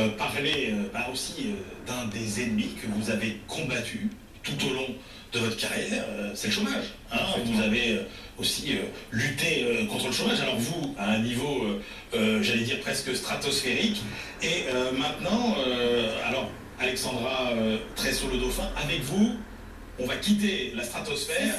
parler aussi d'un des ennemis que vous avez combattu tout au long de votre carrière, c'est le chômage. Hein. Vous avez aussi lutté contre le chômage. Alors vous, à un niveau, j'allais dire presque stratosphérique. Et maintenant, alors Alexandra Tressot-Le-Dauphin, avec vous, on va quitter la stratosphère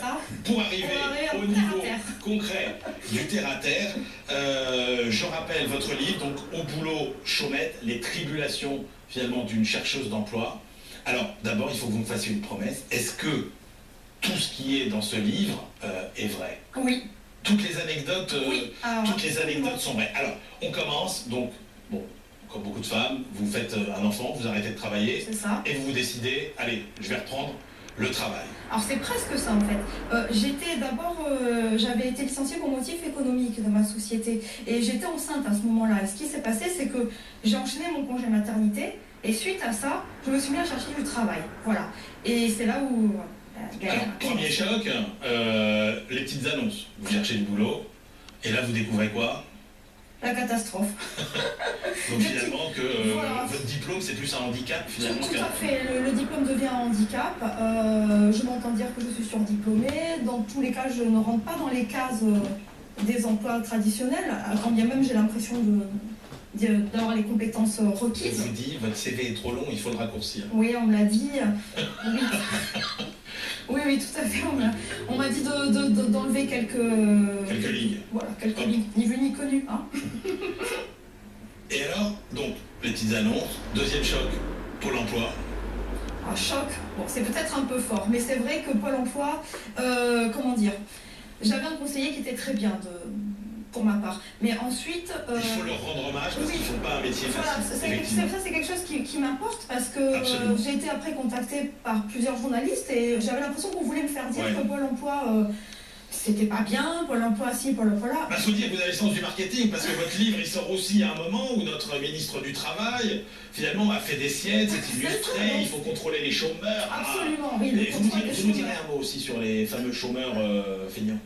pour arriver au niveau concret du terre-à-terre. Je rappelle votre livre, donc Au boulot, Chaumette, les tribulations finalement d'une chercheuse d'emploi. Alors d'abord, il faut que vous me fassiez une promesse. Est-ce que tout ce qui est dans ce livre est vrai? Oui. Toutes les anecdotes, toutes les anecdotes sont vraies. Alors, on commence, donc, bon, comme beaucoup de femmes, vous faites un enfant, vous arrêtez de travailler, et vous décidez, allez, je vais reprendre le travail. Alors c'est presque ça en fait. J'étais d'abord, j'avais été licenciée pour motif économique de ma société, et j'étais enceinte à ce moment-là. Et ce qui s'est passé, c'est que j'ai enchaîné mon congé maternité, et suite à ça, je me suis mis à chercher du travail. Voilà. Et c'est là où... Alors, premier choc, les petites annonces. Vous cherchez du boulot, et là vous découvrez quoi? La catastrophe. Donc finalement que votre diplôme c'est plus un handicap finalement. Tout à fait, le diplôme devient un handicap. Je m'entends dire que je suis surdiplômée. Dans tous les cas, je ne rentre pas dans les cases des emplois traditionnels, quand bien même j'ai l'impression d'avoir les compétences requises. On vous dit, votre CV est trop long, il faut le raccourcir. Oui, on me l'a dit. Oui. Oui, tout à fait. On m'a dit d'enlever quelques lignes. Voilà, quelques lignes. Ni vu ni connu. Hein. Et alors, donc, les petites annonces. Deuxième choc, Pôle emploi. Un choc, bon, c'est peut-être un peu fort, mais c'est vrai que Pôle emploi, comment dire, j'avais un conseiller qui était très bien pour ma part. Mais ensuite... il faut leur rendre hommage parce qu'ils ne font pas un métier facile. Ça, c'est quelque chose qui m'importe parce que j'ai été après contactée par plusieurs journalistes et j'avais l'impression qu'on voulait me faire dire que Pôle emploi, c'était pas bien, Pôle emploi ci, Pôle emploi là. Faut dire que vous avez le sens du marketing parce que votre livre il sort aussi à un moment où notre ministre du Travail finalement a fait des sièges, c'est illustré, il faut contrôler les chômeurs. Absolument, oui. Vous nous direz un mot aussi sur les fameux chômeurs feignants.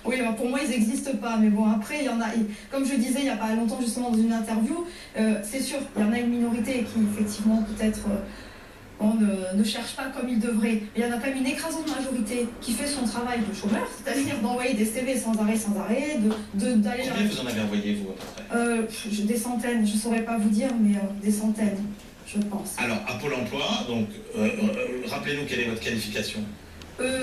Oui, alors pour moi, ils n'existent pas. Mais bon, après, il y en a, comme je disais il n'y a pas longtemps, justement, dans une interview, c'est sûr, il y en a une minorité qui, effectivement, peut-être ne cherche pas comme il devrait. Mais il y en a quand même une écrasante majorité qui fait son travail de chômeur, c'est-à-dire d'envoyer des CV sans arrêt, d'aller... Combien vous en avez envoyé, vous, à peu près? Des centaines, je ne saurais pas vous dire, mais des centaines, je pense. Alors, à Pôle emploi, donc, rappelez-nous quelle est votre qualification?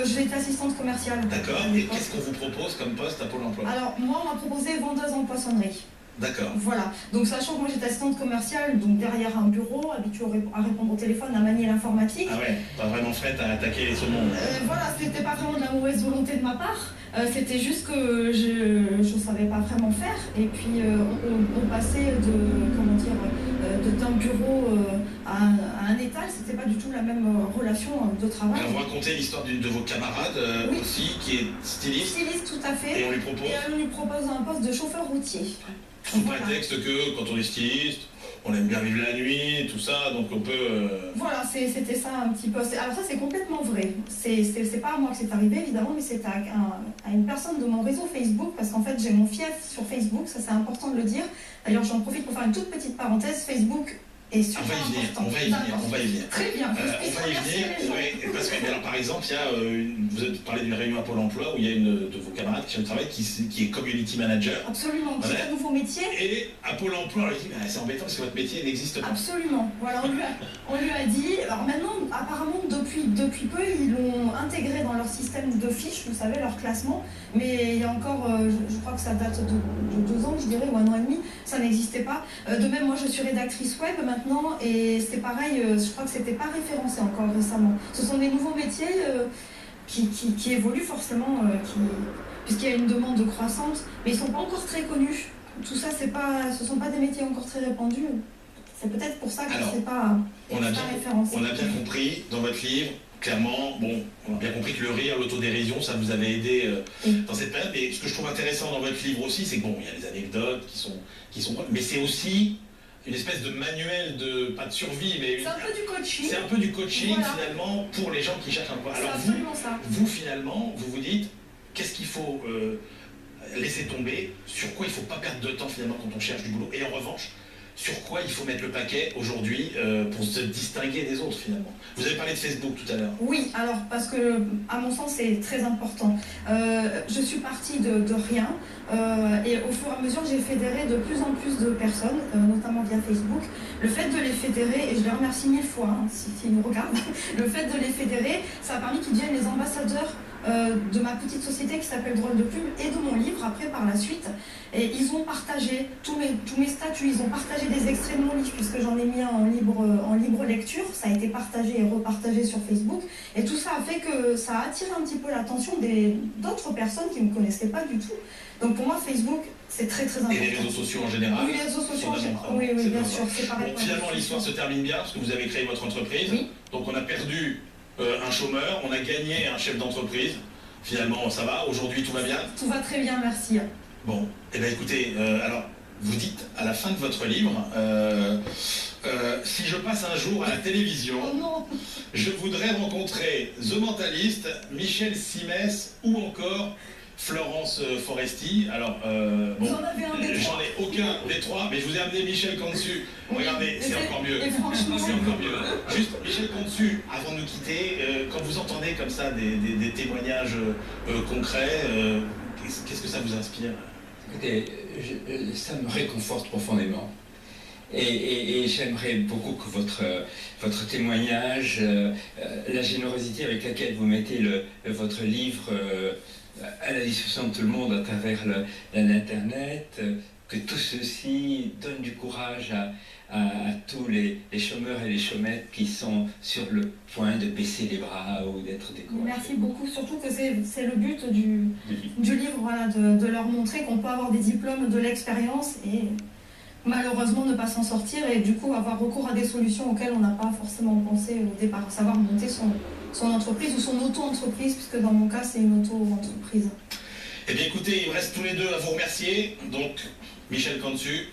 J'ai été assistante commerciale. D'accord. Et qu'est-ce qu'on vous propose comme poste à Pôle emploi? Alors, moi, on m'a proposé vendeuse en poissonnerie. D'accord. Voilà. Donc, sachant que moi, j'étais assistante commerciale, donc derrière un bureau, habituée à répondre au téléphone, à manier l'informatique. Ah ouais, pas vraiment prête à attaquer les saumons. Voilà, c'était pas vraiment de la mauvaise volonté de ma part. C'était juste que je savais pas vraiment faire. Et puis, on passait d'un bureau à un étal, c'était pas du tout la même relation de travail. Alors vous racontez l'histoire de vos camarades aussi, qui est styliste. Styliste, tout à fait. Et on lui propose on lui propose un poste de chauffeur routier. Sous prétexte que quand on est styliste, on aime bien vivre la nuit, tout ça, donc on peut... Voilà, c'était ça un petit peu. Alors ça, c'est complètement vrai. C'est pas à moi que c'est arrivé, évidemment, mais c'est à une personne de mon réseau Facebook, parce qu'en fait, j'ai mon fief sur Facebook, ça c'est important de le dire. D'ailleurs, j'en profite pour faire une toute petite parenthèse. Facebook est super important. On va y venir. Très bien. On va y venir, parce que, alors, par exemple, il y a vous avez parlé d'une réunion à Pôle emploi où il y a une de vos camarades qui cherche du travail qui est community manager. Absolument, qui est un nouveau métier. Et à Pôle emploi, on lui dit, c'est embêtant parce que votre métier n'existe pas. Absolument. Voilà, on lui a dit, alors maintenant, apparemment, depuis peu, ils l'ont intégré dans leur système de fiches, vous savez, leur classement, mais il y a encore, je crois que ça date de 2 ans, je dirais, ou 1 an et demi, ça n'existait pas. De même, moi, je suis rédactrice web maintenant, et c'est pareil, je crois que c'était pas référencé encore récemment. Ce sont des nouveaux métiers qui évoluent forcément, puisqu'il y a une demande croissante, mais ils ne sont pas encore très connus. Tout ça, ce ne sont pas des métiers encore très répandus. C'est peut-être pour ça que c'est pas référencé. On a bien compris dans votre livre, clairement, bon, on a bien compris que le rire, l'autodérision, ça vous avait aidé dans cette période. Mais ce que je trouve intéressant dans votre livre aussi, c'est que bon, il y a des anecdotes qui sont bonnes, mais c'est aussi une espèce de manuel pas de survie, mais c'est un peu du coaching. C'est un peu du coaching finalement pour les gens qui cherchent un emploi. Alors vous finalement, vous vous dites, qu'est-ce qu'il faut laisser tomber, sur quoi il ne faut pas perdre de temps finalement quand on cherche du boulot. Et en revanche, sur quoi il faut mettre le paquet aujourd'hui pour se distinguer des autres finalement. Vous avez parlé de Facebook tout à l'heure. Oui, alors parce que à mon sens c'est très important. Je suis partie de rien et au fur et à mesure j'ai fédéré de plus en plus de personnes, notamment via Facebook. Le fait de les fédérer, et je les remercie 1000 fois s'ils nous regardent, le fait de les fédérer, ça a permis qu'ils deviennent les ambassadeurs de ma petite société qui s'appelle Drôle de Plume et de mon livre après par la suite. Et ils ont partagé tous mes statuts, ils ont partagé des extraits de mon livre puisque j'en ai mis un en libre lecture. Ça a été partagé et repartagé sur Facebook. Et tout ça a fait que ça a attiré un petit peu l'attention d'autres personnes qui ne me connaissaient pas du tout. Donc pour moi, Facebook, c'est très très important. Et les réseaux sociaux en général? Oui, les réseaux sociaux en général. Oui, bien sûr, c'est pareil. Bon, finalement, l'histoire se termine bien parce que vous avez créé votre entreprise. Oui. Donc on a perdu un chômeur, on a gagné un chef d'entreprise. Finalement, ça va. Aujourd'hui, tout va bien? Tout va très bien, merci. Bon, eh bien écoutez, alors, vous dites à la fin de votre livre, si je passe un jour à la télévision, Oh non. je voudrais rencontrer The Mentalist, Michel Simès ou encore Florence Foresti. Alors, Vous en avez un des trois? j'en ai aucun des trois, mais je vous ai amené Michel Cantu. Oui, Regardez, c'est encore mieux. Et franchement, C'est encore mieux. Juste, Michel Cantu, avant de nous quitter, quand vous entendez comme ça des témoignages concrets, qu'est-ce que ça vous inspire? Écoutez, ça me réconforte profondément. Et j'aimerais beaucoup que votre témoignage, la générosité avec laquelle vous mettez votre livre à la discussion de tout le monde à travers l'Internet, que tout ceci donne du courage à tous les chômeurs et les chômettes qui sont sur le point de baisser les bras ou d'être découragés. merci beaucoup, surtout que c'est le but du livre, voilà, de leur montrer qu'on peut avoir des diplômes, de l'expérience et malheureusement ne pas s'en sortir et du coup avoir recours à des solutions auxquelles on n'a pas forcément pensé au départ, à savoir monter son entreprise ou son auto-entreprise, puisque dans mon cas c'est une auto-entreprise. Eh bien écoutez, il me reste tous les deux à vous remercier. Donc, Michel Cantu,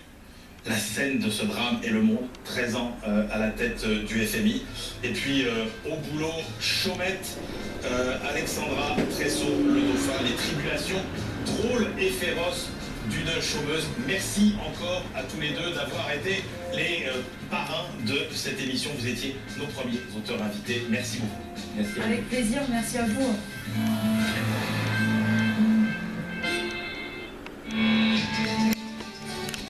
la scène de ce drame et le monde, 13 ans à la tête du FMI. Et puis au boulot, Chaumette, Alexandra Tressot, le dauphin, les tribulations drôles et féroces d'une chômeuse. Merci encore à tous les deux d'avoir été les parrains de cette émission. Vous étiez nos premiers auteurs invités. Merci beaucoup. Merci. Avec plaisir, merci à vous.